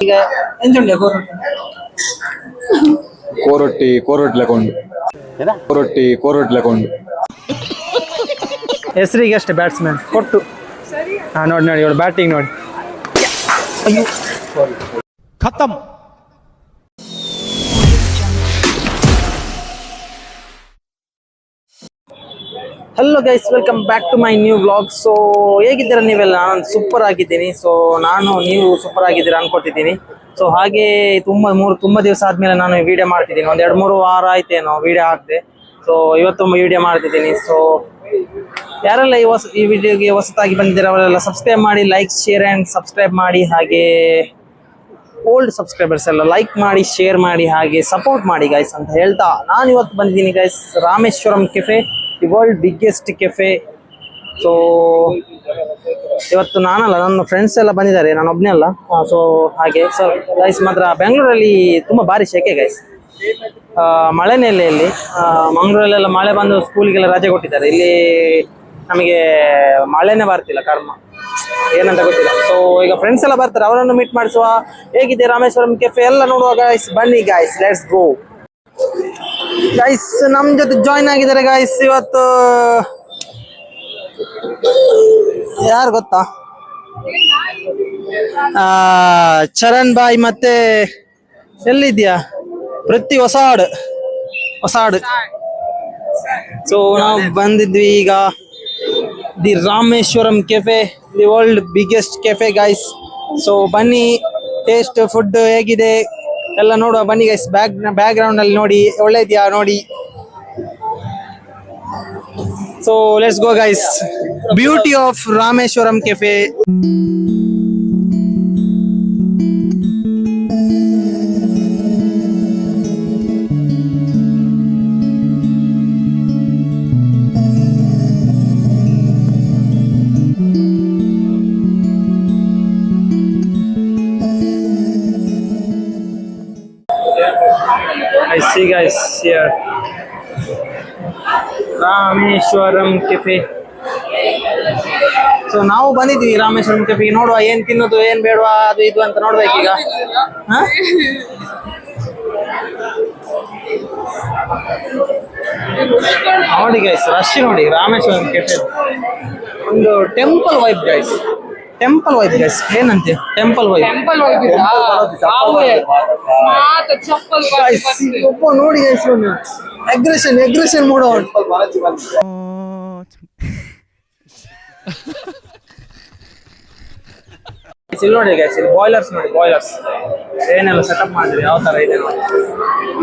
ಈಗ ಎಂಚುಂಡೆ ಕೋರೊಟ್ಟಿ ಲೆಕೊಂಡು ಹೆಸರಿಗೆ ಅಷ್ಟೇ ಬ್ಯಾಟ್ಸ್ಮನ್ ಕೊಟ್ಟು ನೋಡಿ ಇವಳು ಬ್ಯಾಟಿಂಗ್ ನೋಡಿ. ಅಯ್ಯೋ ಖತಮ್. Hello guys, welcome back to my new vlog. So ಹೇಗಿದ್ದೀರಾ ನೀವೆಲ್ಲ? ನಾನು ಸೂಪರ್ ಆಗಿದ್ದೀನಿ. ಸೊ ನೀವು ಸೂಪರ್ ಆಗಿದ್ದೀರಾ ಅನ್ಕೊತಿದ್ದೀನಿ. ಸೊ ಹಾಗೆ ತುಂಬಾ ದಿವಸ ಆದ್ಮೇಲೆ ನಾನು ವಿಡಿಯೋ ಮಾಡ್ತಿದ್ದೀನಿ. ಒಂದ್ 2-3 ವಾರ ಆಯ್ತೇನೋ ವಿಡಿಯೋ ಹಾಕಿದೆ. ಸೊ ಇವತ್ತು ವಿಡಿಯೋ ಮಾಡ್ತಿದ್ದೀನಿ. ಸೊ ಯಾರೆಲ್ಲ ಈ ವಿಡಿಯೋಗೆ ಹೊಸತಾಗಿ ಬಂದಿದ್ದೀರಾ ಅವರೆಲ್ಲ ಸಬ್ಸ್ಕ್ರೈಬ್ ಮಾಡಿ, ಲೈಕ್, ಶೇರ್ ಅಂಡ್ ಸಬ್ಸ್ಕ್ರೈಬ್ ಮಾಡಿ. ಹಾಗೆ ಓಲ್ಡ್ ಸಬ್ಸ್ಕ್ರೈಬರ್ಸ್ ಎಲ್ಲ ಲೈಕ್ ಮಾಡಿ, ಶೇರ್ ಮಾಡಿ, ಹಾಗೆ ಸಪೋರ್ಟ್ ಮಾಡಿ ಗೈಸ್ ಅಂತ ಹೇಳ್ತಾ ನಾನು ಇವತ್ತು ಬಂದಿದ್ದೀನಿ guys Rameshwaram cafe, the world biggest cafe. So ಇವತ್ತು ನಾನಲ್ಲ, ನನ್ನ ಫ್ರೆಂಡ್ಸ್ ಎಲ್ಲ ಬಂದಿದ್ದಾರೆ, ನಾನು ಒಬ್ಬನೇ ಅಲ್ಲ. ಸೊ ಹಾಗೆ ಸರ್ ಗೈಸ್, ಮಾತ್ರ ಬೆಂಗಳೂರಲ್ಲಿ ತುಂಬ ಭಾರಿ ಶೆಕೆ ಗೈಸ್. ಮಳೆನೇ ಇಲ್ಲ ಇಲ್ಲಿ. ಮಂಗಳೂರಲ್ಲೆಲ್ಲ ಮಳೆ ಬಂದು ಸ್ಕೂಲಿಗೆಲ್ಲ ರಜೆ ಕೊಟ್ಟಿದ್ದಾರೆ. ಇಲ್ಲಿ ನಮಗೆ ಮಳೆನೇ ಬರ್ತಿಲ್ಲ, ಕರ್ಮ ಏನಂತ ಗೊತ್ತಿಲ್ಲ. ಸೊ ಈಗ ಫ್ರೆಂಡ್ಸ್ ಎಲ್ಲ ಬರ್ತಾರೆ, ಅವರನ್ನು ಮೀಟ್ ಮಾಡಿಸುವ. ಹೇಗಿದೆ ರಾಮೇಶ್ವರಂ ಕೆಫೆ ಎಲ್ಲ ನೋಡುವ ಗೈಸ್. ಬನ್ನಿ ಗೈಸ್, ಲೆಟ್ಸ್ ಗೋ ಗೈಸ್. ನಮ್ ಜೊತೆ ಜಾಯ್ನ್ ಆಗಿದ್ದಾರೆ ಗೈಸ್ ಇವತ್ತು. ಯಾರು ಗೊತ್ತಾ? ಚರಣ್ ಬಾಯ್ ಮತ್ತೆ ಎಲ್ಲಿದ್ಯಾ ಪೃಥ್ವಿ, ಹೊಸ ಹಾಡು. ಸೊ ನಾವು ಬಂದಿದ್ವಿ ಈಗ the Rameshwaram cafe, the world biggest cafe guys. So ಬನ್ನಿ, ಟೇಸ್ಟ್ ಫುಡ್ ಹೇಗಿದೆ ಎಲ್ಲ ನೋಡುವ ಬನ್ನಿ ಗೈಸ್. ಬ್ಯಾಕ್ ಗ್ರೌಂಡ್ ಅಲ್ಲಿ ನೋಡಿ, ಒಳ್ಳೆ ಇದೆಯಾ ನೋಡಿ. So let's go guys. Beauty of Rameshwaram cafe. I see guys here Rameshwaram cafe. So ನಾವು ಬಂದಿದ್ವಿ ರಾಮೇಶ್ವರಂ ಕೆಫೆಗೆ. ನೋಡುವ ಏನ್ ತಿನ್ನೋದು ಏನ್ ಬೇಡವಾ ಅದು ಇದು ಅಂತ ನೋಡ್ಬೇಕೀಗ. ನೋಡಿ ಗೈಸ್, ರಶ್ ನೋಡಿ ರಾಮೇಶ್ವರಂ ಕೆಫೆ. ಒಂದು ಟೆಂಪಲ್ ವೈಬ್ ಗೈಸ್, ಏನಂತೆ ಟೆಂಪಲ್ ವೈಬ್. ಒಬ್ಬ ನೋಡಿ ಗೈಸ್, ಅಗ್ರೆಷನ್ ಮೂಡ ಇಲ್ಲಿ ನೋಡಿ ಗೈಸ್. ಇಲ್ಲಿ ಬಾಯ್ಲರ್ಸ್ ನೋಡಿ, ಏನೆಲ್ಲ ಸೆಟಪ್ ಮಾಡಿದ್ರೆ ಯಾವ ತರ ಇದೆ ನೋಡಿ.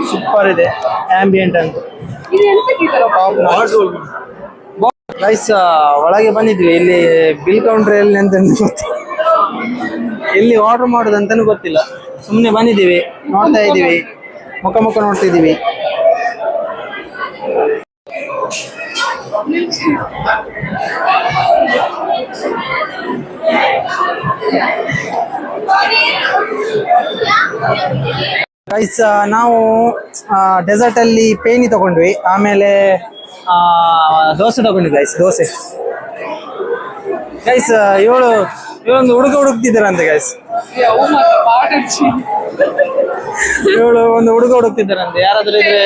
ಸೂಪರ್ ಇದೆ ಆಂಬಿಯಂಟ್ ಅಂತ. ಗೈಸ್ ಒಳಗೆ ಬಂದಿದ್ವಿ. ಇಲ್ಲಿ ಬಿಲ್ ಕೌಂಟರ್ ಎಲ್ಲಿ ಅಂತ ಗೊತ್ತಿಲ್ಲ, ಎಲ್ಲಿ ಆರ್ಡರ್ ಮಾಡೋದು ಅಂತಾನು ಗೊತ್ತಿಲ್ಲ. ಸುಮ್ಮನೆ ಬಂದಿದ್ದೀವಿ, ನೋಡ್ತಾ ಇದ್ದೀವಿ, ಮುಖ ನೋಡ್ತಾ ಇದ್ದೀವಿ. ಗೈಸ್ ನಾವು ಡೆಸರ್ಟ್ ಅಲ್ಲಿ ಪೇನಿ ತಗೊಂಡ್ವಿ, ಆಮೇಲೆ ದೋಸೆ ತಗೊಂಡ್ವಿ ದೋಸೆ. ಗೈಸ್ ಇವಳೊಂದು ಹುಡುಗ ಹುಡುಕ್ತಿದ್ದಾರಂತೆ ಗೈಸ್. ಒಂದು ಹುಡುಗ ಹುಡುಕ್ತಿದ್ದಾರಂತೆ. ಯಾರಾದ್ರೂ ಇದ್ರೆ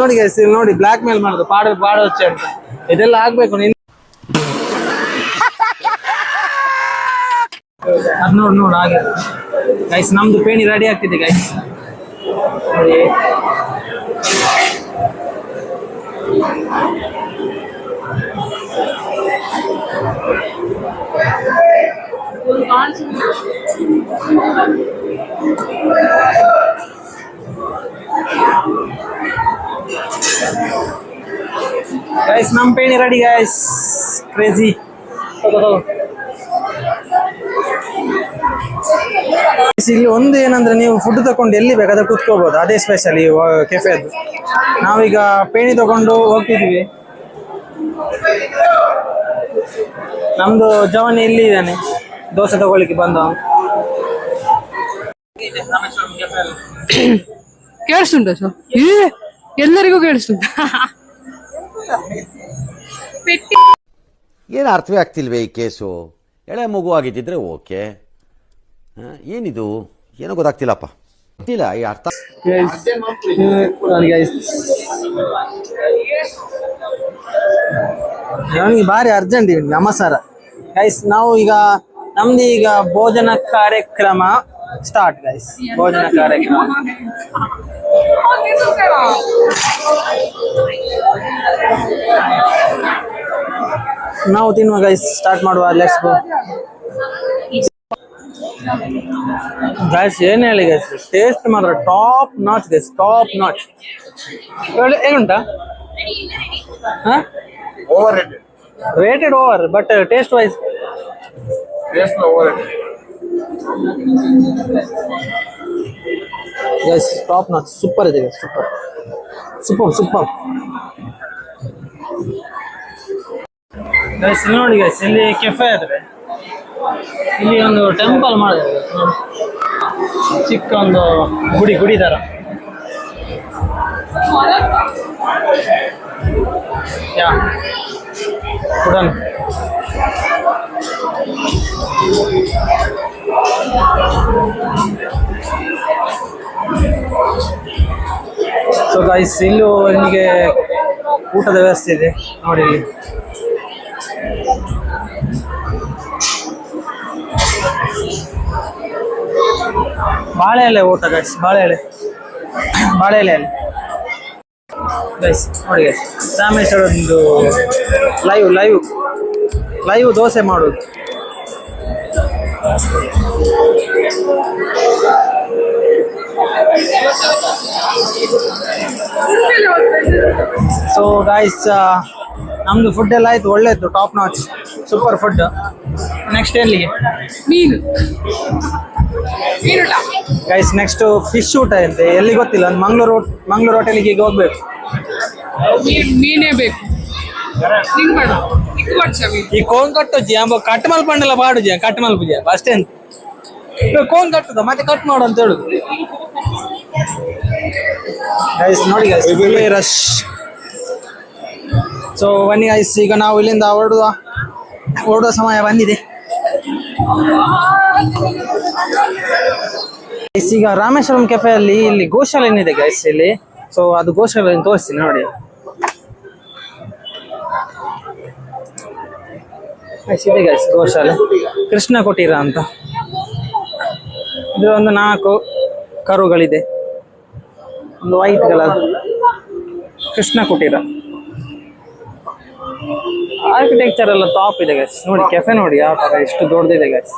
ನೋಡಿ ಗೈಸ್, ಇಲ್ಲಿ ನೋಡಿ ಬ್ಲಾಕ್ ಮೇಲ್ ಮಾಡೋದು, ಪಾಡ ಹಚ್ಚಿ ಅಂತ ಇದೆಲ್ಲ ಆಗ್ಬೇಕು. ಅದ್ ನೋಡ್ ಹಾಗೆ ಗೈಸ್, ನಮ್ದು ಪೇಣಿ ರೆಡಿ ಆಗ್ತಿದೆ ಗೈಸ್. ನೋಡಿ ಗೈಸ್, ನಮ್ ಪೇಣಿ ರೆಡಿ ಗೈಸ್. ಕ್ರೇಜಿ. ಇಲ್ಲಿ ಒಂದು ಏನಂದ್ರೆ, ನೀವು ಫುಡ್ ತಕೊಂಡು ಎಲ್ಲಿ ಬೇಕಾದ್ರೆ ಕೂತ್ಕೋಬಹುದು, ಅದೇ ಸ್ಪೆಷಲ್ ಈ ಕೆಫೆ ಅದು. ನಾವೀಗ ಪೇಣಿ ತಗೊಂಡು ಹೋಗ್ತಿದೀವಿ. ನಮ್ದು ಜವಾನಿ ಇಲ್ಲಿ ಇದ್ದಾನೆ, ದೋಸೆ ತಗೊಳ್ಳಿಕ್ಕೆ ಬಂದ. ಕೇಳಿಸುಂಟ ಸರ್ ಎಲ್ಲರಿಗೂ ಕೇಳಿಸುಂಟ. ಏನು ಅರ್ಥವೇ ಆಗ್ತಿಲ್ವೇ ಈ ಕೇಸು? ಎಳೆ ಮಗು ಆಗಿದ್ದಿದ್ರೆ ಓಕೆ, ಏನಿದು ಏನೋ ಗೊತ್ತಾಗ್ತಿಲ್ಲಪ್ಪ, ಗೊತ್ತಿಲ್ಲ ಈ ಅರ್ಥ. ನನಗೆ ಭಾರಿ ಅರ್ಜೆಂಟ್ ನಮಸ್ಕಾರ ಗೈಸ್. ನಾವು ಈಗ ನಮ್ದು ಈಗ ಭೋಜನ ಕಾರ್ಯಕ್ರಮ ಸ್ಟಾರ್ಟ್ ಗೈಸ್. ಭೋಜನ ಕಾರ್ಯಕ್ರಮ ನಾವು ತಿನ್ನುವ ಗೈಸ್, ಸ್ಟಾರ್ಟ್ ಮಾಡುವ. Let's go guys. ಏನ್ ಹೇಳಿ ಗೈಸ್, ಟೇಸ್ಟ್ ಮಾತ್ರ top notch guys, top notch. ಹೇಗುಂಟಾ? Rated over, but taste wise guys top notch. Super ಇದೆ guys, super super super guys. ಇಲ್ಲಿ ನೋಡಿ ಗೈಸ್, ಇಲ್ಲಿ ಕೆಫೆ ಇದೆ, ಇಲ್ಲಿ ಒಂದು ಟೆಂಪಲ್ ಮಾಡಿದೆ, ಚಿಕ್ಕ ಒಂದು ಗುಡಿ ತರ. ಯಾ ಕುಡನ್ ಸೊ ಗೈಸ್, ಇಲ್ಲೂ ನಿಮಗೆ ಊಟದ ವ್ಯವಸ್ಥೆ ಇದೆ ನೋಡಿ. ಇಲ್ಲಿ ಬಾಳೆ ಎಲೆ ಊಟ ಗೈಸ್, ಬಾಳೆ ಎಲೆ ಅಲ್ಲಿ ಗೈಸ್ ನೋಡಿ ಗೈಸ್. ರಾಮೇಶ್ವರದ್ದು ಲೈವ್ ದೋಸೆ ಮಾಡೋದು. ಸೊ ಗೈಸ್, ನಮ್ದು ಫುಡ್ ಎಲ್ಲ ಆಯ್ತು, ಒಳ್ಳೆಯದು, top notch, super food. Next ಎಲ್ಲಿಗೆ? ಮೀನು ಗೈಸ್ ನೆಕ್ಸ್ಟ್ ಫಿಶ್ ಊಟ ಅಂತೆ, ಎಲ್ಲಿ ಗೊತ್ತಿಲ್ಲ. ಒಂದು ಮಂಗಳೂರು ಹೋಟೆಲಿಗೆ ಈಗ ಹೋಗ್ಬೇಕು. ಮೀನೇ ಬೇಕು. ಈ ಕೋನ್ ಕಟ್ಟುಜಿ ಅಂಬ ಕಟ್ ಮಲ್ಪಂಡೆಲ್ಲ ಬಾಡುಜಿ, ಕಟ್ ಮಲ್ಪುಜಿ ಅಷ್ಟೇ ಅಂತ. ಕೋನ್ ಕಟ್ಟುದ ಮತ್ತೆ ಕಟ್ ಮಾಡು ಅಂತ ಹೇಳುದು ಗೈಸ್. ನೋಡಿ ಗೈಸ್, ರಶ್. ಸೊ ಬನ್ನಿ ಗೈಸ್, ಈಗ ನಾವು ಇಲ್ಲಿಂದ ಹೊರಡುವ ಸಮಯ ಬಂದಿದೆ. ಈಗ ರಾಮೇಶ್ವರಂ ಕೆಫೆ ಅಲ್ಲಿ ಇಲ್ಲಿ ಗೋಶಾಲೆ ಏನಿದೆ ಗೈಸ್ ಇಲ್ಲಿ. ಸೊ ಅದು ಗೋಶಾಲೆ ತೋರಿಸ್ತೀನಿ ನೋಡಿ. ಇದೆ ಗೈಸ್ ಗೋಶಾಲೆ, ಕೃಷ್ಣ ಕುಟೀರ ಅಂತ. ಇದು ಒಂದು 4 ಕರುಗಳಿದೆ, ಒಂದು ವೈಟ್ ಕಲರ್ ಕೃಷ್ಣ ಕುಟೀರ. ಆರ್ಕಿಟೆಕ್ಚರ್ ಎಲ್ಲ ಟಾಪ್ ಇದೆ ಗೈಸ್. ನೋಡಿ ಕೆಫೆ ನೋಡಿ ಯಾವ ತರ ಎಷ್ಟು ದೊಡ್ಡದಿದೆ ಗೈಸ್.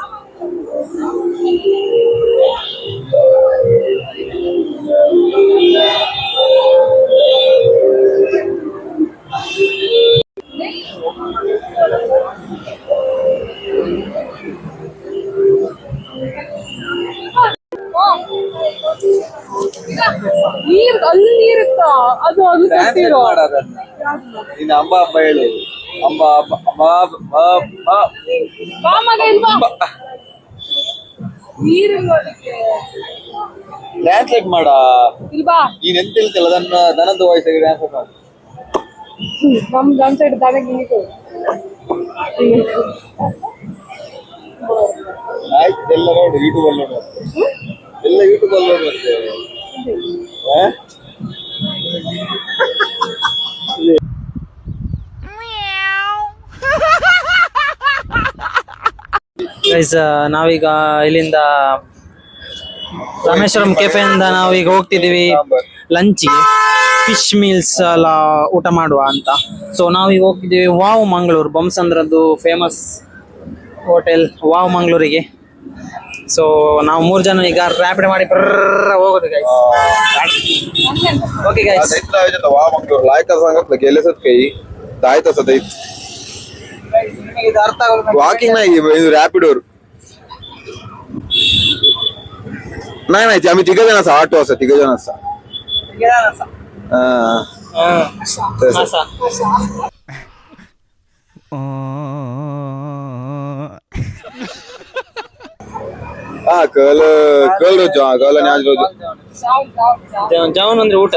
ಅಲ್ಲಿ ನೀರುತ್ತ ಅದು ಇನ್ನು ಅಂಬ ಹೇಳು. ಟ್ರಾನ್ಸ್ಲೇಟ್ ಮಾಡ. ನೀನ್ ಎಂತ ಹೇಳ್ತಿಲ್ಲ, ದನದ ವಾಯ್ಸ್ ಟ್ರಾನ್ಸ್ಲೇಟ್ ಮಾಡ. ನಮ್ ಸೈಡ್ ದನಗೆ ಆಯ್ತು, ಎಲ್ಲ ನೋಡು ಯೂಟ್ಯೂಬ್ ಅಲ್ಲಿ ನೋಡು, ಎಲ್ಲ ಯೂಟ್ಯೂಬ್ ಅಲ್ಲಿ ನೋಡು ಮತ್ತೆ. ಗೈಸ್ ನಾವೀಗ ಇಲ್ಲಿಂದ ರಾಮೇಶ್ವರಂ ಕೆಫೆಯಿಂದ ನಾವೀಗ ಹೋಗ್ತಿದ್ದೀವಿ ಲಂಚಿಗೆ, ಫಿಶ್ ಮೀಲ್ಸ್ ಎಲ್ಲ ಊಟ ಮಾಡುವ ಅಂತ. ಸೊ ನಾವೀಗ ಹೋಗ್ತಿದ್ದೀವಿ ವಾವ್ ಮಂಗಳೂರು, ಬೊಮ್ಮಸಂದ್ರದ್ದು ಫೇಮಸ್ ಹೋಟೆಲ್ ವಾವ್ ಮಂಗಳೂರಿಗೆ. ಸೊ ನಾವು 3 ಜನ ಈಗ ರ್ಯಾಪಿಡ್ ಮಾಡಿ ಹೋಗೋದು ಗೈಸ್. Okay guys. वा मंगळूर लायका सांगितलं गेले सत काही दाय तसं ते वॉकिंग नाही, रॅपिडोर नाही आम्ही 3 जण असा, ऑटो असा 3 जण असा. कल रोज कल आणि आज रोज ಜಾವನ್ ಅಂದ್ರೆ ಊಟ.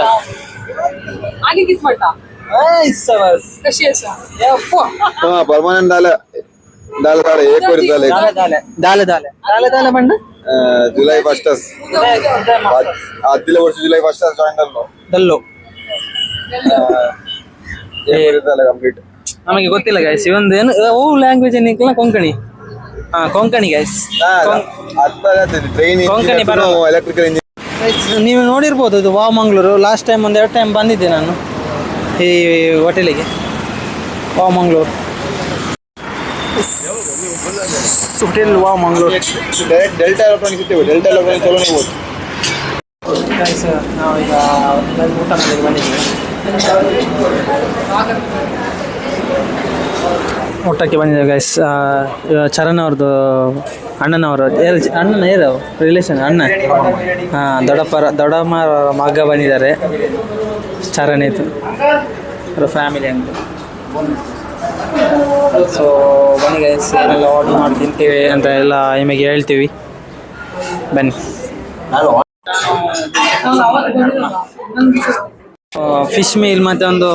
आणि किती म्हणता कशी आहे परमानंट दाल दाल दाल एक वर दाल एक ದಾಲೆ ದಾಲೆ ದಾಲೆ ದಾಲೆ ಬಂದು जुलै फर्स्ट आदल्या वर्षी जुलै फर्स्ट जॉईन झालो ದಲ್ಲು. ಕಂಪ್ಲೀಟ್ ನಮಗೆ ಗೊತ್ತಿಲ್ಲ ಗೈಸ್ ಇವೊಂದು ಏನು ಓ ಲ್ಯಾಂಗ್ವೇಜ್ ಏನಿಲ್ಲ ಕೊಂಕಣಿ. ಕೊಂಕಣಿ ಗೈಸ್, ಟ್ರೈನ್ ಕೊಂಕಣಿ ಬರೋ ಎಲೆಕ್ಟ್ರಿಕಲ್ ಇಂಜಿನ್. ನೀವು ನೋಡಿರ್ಬೋದು ಇದು ವಾವ್ ಮಂಗಳೂರು. ಲಾಸ್ಟ್ ಟೈಮ್ ಒಂದು 2 ಟೈಮ್ ಬಂದಿದ್ದೆ ನಾನು ಈ ಹೋಟೆಲಿಗೆ, wow Mangaluru hotel wow Mangaluru. Direct delta electronics ಇದ್ದೇವೆ. ಡೆಲ್ಟಾ ಎಲೆಕ್ಟ್ರಾನಿಕ್ಸ್ ಚಲೋ ನೀವು ಗೈಸ್ ನಾವೀಗ ಊಟ ಮಾಡಲಿಕ್ಕೆ ಬಂದಿದ್ದೀವಿ. ಊಟಕ್ಕೆ ಬಂದಿದ್ದೇವೆ ಗೈಸ್. ಚರಣ್ ಅವ್ರದ್ದು ಅಣ್ಣನವರು ಅಣ್ಣನ ಏರು ರಿಲೇಷನ್ ಅಣ್ಣ, ದೊಡ್ಡಮ್ಮ ಮಗ ಬಂದಿದ್ದಾರೆ. ಚರಣ್ ಇತ್ತು ಅವ್ರ ಫ್ಯಾಮಿಲಿ ಅಂತ. ಸೊ ಬನ್ನಿ ಗೈಸ್, ಏನೆಲ್ಲ ಆರ್ಡರ್ ಮಾಡಿ ತಿಂತೀವಿ ಅಂತ ಎಲ್ಲ ನಿಮಗೆ ಹೇಳ್ತೀವಿ, ಬನ್ನಿ. ಫಿಶ್ ಮೀಲ್ ಮತ್ತು ಒಂದು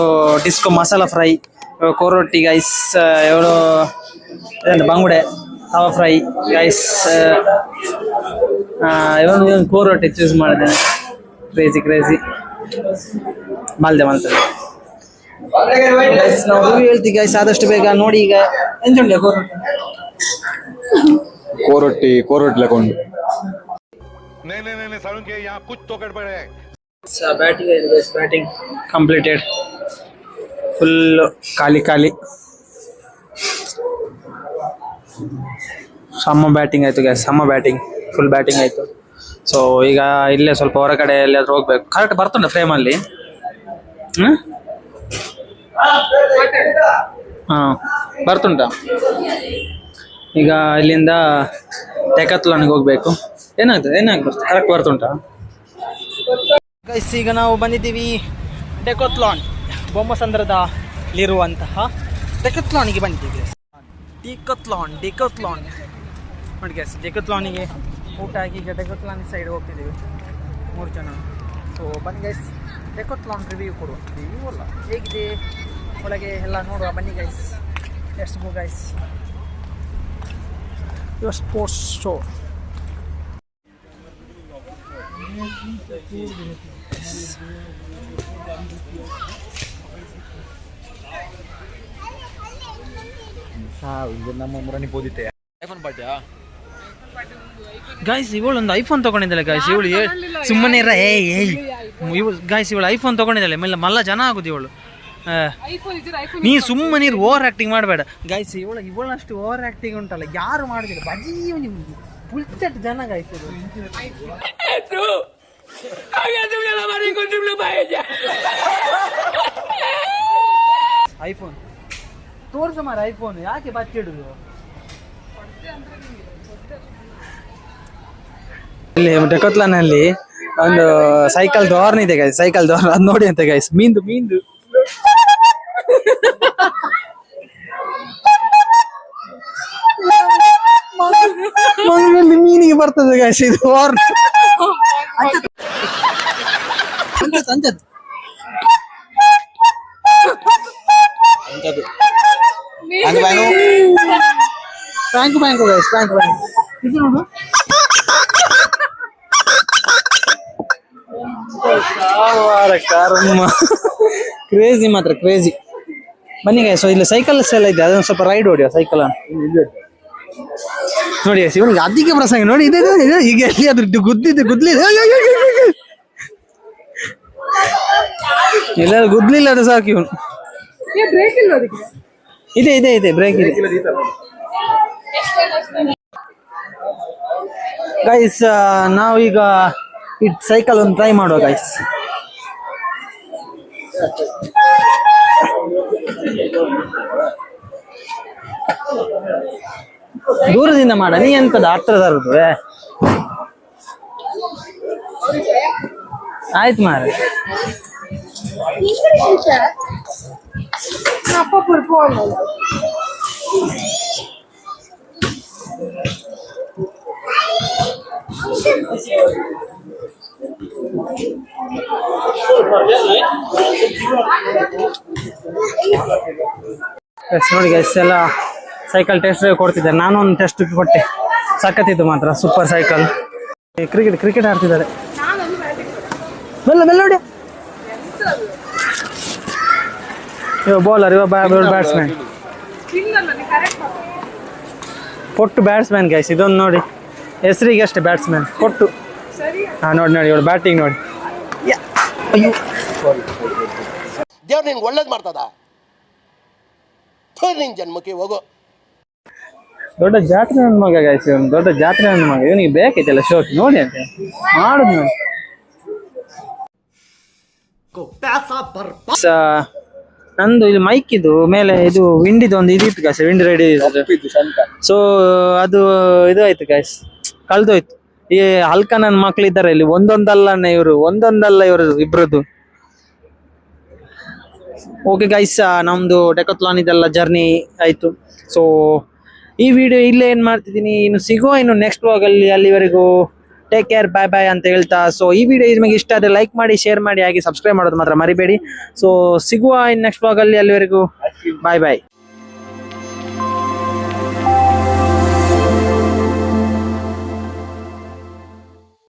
disco masala fry, kori rotti guys, ಎವಳು ಬಂಗುಡೆ ತವಾ ಫ್ರೈ ಗೈಸ್. ಇವನು ಕೋರೊಟ್ಟಿ ಚೂಸ್ ಮಾಡಿದ್ದೇನೆ. ಕ್ರೇಜಿ ಮಲ್ದೆ ಗೈಸ್. ನಾವು ರಿವ್ಯೂ ಹೇಳ್ತೀವಿ ಗೈಸ್, ಆದಷ್ಟು ಬೇಗ ನೋಡಿ. ಈಗ ಎಂಜುಂಡೆ ಕೋರೊಟ್ಟಿ ಲೆಕೊಂಡು ಬ್ಯಾಟಿಂಗ್ ಕಂಪ್ಲೀಟೆಡ್. ಫುಲ್ ಖಾಲಿ ಸಮ್ಮ ಬ್ಯಾಟಿಂಗ್ ಆಯಿತು ಗೈಸ್, ಫುಲ್ ಬ್ಯಾಟಿಂಗ್ ಆಯಿತು. ಸೊ ಈಗ ಇಲ್ಲೇ ಸ್ವಲ್ಪ ಹೊರಗಡೆ ಎಲ್ಲಾದ್ರೂ ಹೋಗ್ಬೇಕು. ಕರೆಕ್ಟ್ ಬರ್ತುಂಟ ಫ್ರೇಮಲ್ಲಿ. ಹಾಂ ಬರ್ತುಂಟ. ಈಗ ಇಲ್ಲಿಂದ ಡೆಕಾಥ್ಲಾನ್ಗೆ ಹೋಗ್ಬೇಕು. ಏನಾಗ್ಬರ್ತು ಕರೆಕ್ಟ್ ಬರ್ತುಂಟ ಗೈಸ್. ಈಗ ನಾವು ಬಂದಿದ್ದೀವಿ ಡೆಕಾಥ್ಲಾನ್, ಬೊಮ್ಮಸಂದ್ರದಲ್ಲಿರುವಂತಹ ಡೆಕಾಥ್ಲಾನಿಗೆ ಬಂದಿದ್ದೀವಿ. ಡಿಕಾಥ್ಲಾನ್ ನೋಡಿ ಗೈಸ್. ಡೆಕಾಥ್ಲಾನಿಗೆ ಊಟ ಆಗಿ ಈಗ ಡೆಕಾಥ್ಲಾನ್ ಸೈಡ್ ಹೋಗ್ತಿದ್ದೀವಿ 3 ಜನ. ಸೊ ಬನ್ನಿ ಗೈಸ್, ಡೆಕಾಥ್ಲಾನ್ ರಿವ್ಯೂ ಕೊಡುವ. ರಿವ್ಯೂ ಅಲ್ಲ, ಹೇಗಿದೆ ಒಳಗೆ ಎಲ್ಲ ನೋಡುವ ಬನ್ನಿ guys. Let's go guys. Your sports store. Guys ಇವಳೊಂದು ಐಫೋನ್ ತಗೊಂಡಿದ್ದಾಳೆ ಗೈಸ್. ಇವಳು ಸುಮ್ಮನೆ ಗೈಸ್, ಇವಳು ಐಫೋನ್ ತಗೊಂಡಿದ್ದಾಳೆ. ಮಲ್ಲ ಜನ ಆಗುದು ಇವಳು. ನೀ ಸುಮ್ಮನೆ ಓವರ್ ಆಕ್ಟಿಂಗ್ ಮಾಡಬೇಡ ಗೈಸ್. ಇವಳಷ್ಟು ಓವರ್ ಆಕ್ಟಿಂಗ್ ಉಂಟಲ್ಲ, ಯಾರು ಮಾಡುದಿಲ್ಲ. ಬಜಿ ಪುಲ್ಚಟ್ ಜನ ಗೈಸ್. ಐಫೋನ್ ತೋರ್ಸ ಮಾರ, ಐಫೋನ್ ಯಾಕೆ ಬಚ್ಚಿಡುದು? ಇಲ್ಲಿ ಡೆಕಾಥ್ಲಾನಲ್ಲಿ ಒಂದು ಸೈಕಲ್ ಡೋರ್ನ್ ಇದೆ ಗೈಸ್. ಸೈಕಲ್ ಡೋರ್ ಅದು ನೋಡಿ ಅಂತ ಗೈಸ್. ಮೀಂದು ಮಂಗಳಲ್ಲಿ ಮೀನಿಗೆ ಬರ್ತದೆ ಗೈಸ್ ಇದು. ಡೋರ್ನ್ ಅಂಜದ್ ಬ್ಯಾಂಕು ಗೈಸ್, ಬ್ಯಾಂಕು ಇದು ನೋಡು. ಕ್ರೇಜಿ ಮಾತ್ರ ಕ್ರೇಜಿ. ಬನ್ನಿ ಗೈಸ್, ಇಲ್ಲಿ ಸೈಕಲ್ಸ್ ಎಲ್ಲ ಇದೆ, ಅದೊಂದು ಸ್ವಲ್ಪ ರೈಡ್ ಹೊಡಿಯೋ ಸೈಕಲ್ ನೋಡಿ. ಇವನಿಗೆ ಅಧಿಕ ಪ್ರಸಂಗ ನೋಡಿ. ಇದೆ ಈಗ ಎಲ್ಲಿ ಅದ್ರ ಗುದ್ಲಿದೆ ಎಲ್ಲರೂ ಗುದ್ಲಿಲ್ಲ ಅದು ಸಾಕು. ಇವನು ಇದೆ ಬ್ರೇಕ್ ಇದೆ ಗೈಸ್. ನಾವೀಗ ಈ ಸೈಕಲ್ ಒಂದು ಟ್ರೈ ಮಾಡುವ ಗೈಸ್. ದೂರದಿಂದ ಮಾಡ, ನೀ ಎಂತದ ಹತ್ರ ತರುದು? ಆಯ್ತು ಮಾರ. ನೋಡಿ ಗೈಸ್ ಎಲ್ಲ ಸೈಕಲ್ ಟೆಸ್ಟ್ ಡ್ರೈವ್ ಕೊಡ್ತಿದ್ದಾರೆ. ನಾನು ಒಂದು ಟೆಸ್ಟ್ ಕೊಟ್ಟೆ, ಸಖತ್ತಿತ್ತು ಮಾತ್ರ, ಸೂಪರ್ ಸೈಕಲ್. ಕ್ರಿಕೆಟ್ ಆಡ್ತಿದ್ದಾರೆ. ಮೆಲ್ಲ ನೋಡಿ, ಇವ ಬೌಲರ್, ಇವ ಬ್ಯಾಟ್ಸ್ಮನ್, ಕೊಟ್ಟು ಬ್ಯಾಟ್ಸ್ಮನ್ ಗೈಸ್. ಇದೊಂದು ನೋಡಿ, ಹೆಸರಿಗೆ ಅಷ್ಟೇ ಬ್ಯಾಟ್ಸ್ಮನ್, ಕೊಟ್ಟು. ಹಾ ನೋಡಿ ಇವಳು ಬ್ಯಾಟಿಂಗ್ ನೋಡಿ. ಅಯ್ಯೋ, ದೇವ್ರು ನಿನ್ಗೆ ಒಳ್ಳೇದು ಮಾಡ್ತದ, ನಿನ್ ಜನ್ಮಕ್ಕೆ ಹೋಗೋ. ದೊಡ್ಡ ಜಾತ್ರೆ ನನ್ನ ಮಗ ಗೈಸ್, ಇವನು ದೊಡ್ಡ ಜಾತ್ರೆ ನನ್ನ ಮಗ. ಇವನಿಗೆ ಬೇಕೈತಲ್ಲ ಶೋಕ್ ನೋಡಿ ಅಂತ ಮಾಡುದು ನೋಡಿ. ನಂದು ಇಲ್ಲಿ ಮೈಕ್ ಇದು ಮೇಲೆ ಇದು ವಿಂಡಿದು ಒಂದು ಇದಿತ್ತು ಗಾಯ್ಸ್, ವಿಂಡ್ ರೆಡಿ. ಸೊ ಅದು ಇದು ಆಯ್ತು ಗಾಯ್ಸ್, ಕಳ್ದೋಯ್ತು. ಈ ಹಲ್ಕ ನನ್ನ ಮಕ್ಳು ಇದ್ದಾರೆ ಇಲ್ಲಿ, ಒಂದೊಂದಲ್ಲ ಇವರು ಇಬ್ರದ್ದು. ಓಕೆ ಗೈಸ್, ನಮ್ದು ಡೆಕತ್ಲಾನ್ ಇದೆಲ್ಲ ಜರ್ನಿ ಆಯ್ತು. ಸೊ ಈ ವಿಡಿಯೋ ಇಲ್ಲೇ ಏನ್ ಮಾಡ್ತಿದ್ದೀನಿ, ಇನ್ನು ಸಿಗುವ ಇನ್ನು ನೆಕ್ಸ್ಟ್ ವ್ಲಾಗ್ ಅಲ್ಲಿ. ಅಲ್ಲಿವರೆಗೂ ಟೇಕ್ ಕೇರ್, ಬಾಯ್ ಬಾಯ್ ಅಂತ ಹೇಳ್ತಾ, ಸೊ ಈ ವಿಡಿಯೋ ನಿಮಗೆ ಇಷ್ಟ ಆದರೆ ಲೈಕ್ ಮಾಡಿ, ಶೇರ್ ಮಾಡಿ, ಹಾಗೆ ಸಬ್ಸ್ಕ್ರೈಬ್ ಮಾಡೋದು ಮಾತ್ರ ಮರಿಬೇಡಿ. ಸೊ ಸಿಗುವ ಇನ್ ನೆಕ್ಸ್ಟ್ ವ್ಲಾಗ್ ಅಲ್ಲಿ. ಅಲ್ಲಿವರೆಗೂ ಬಾಯ್ ಬಾಯ್.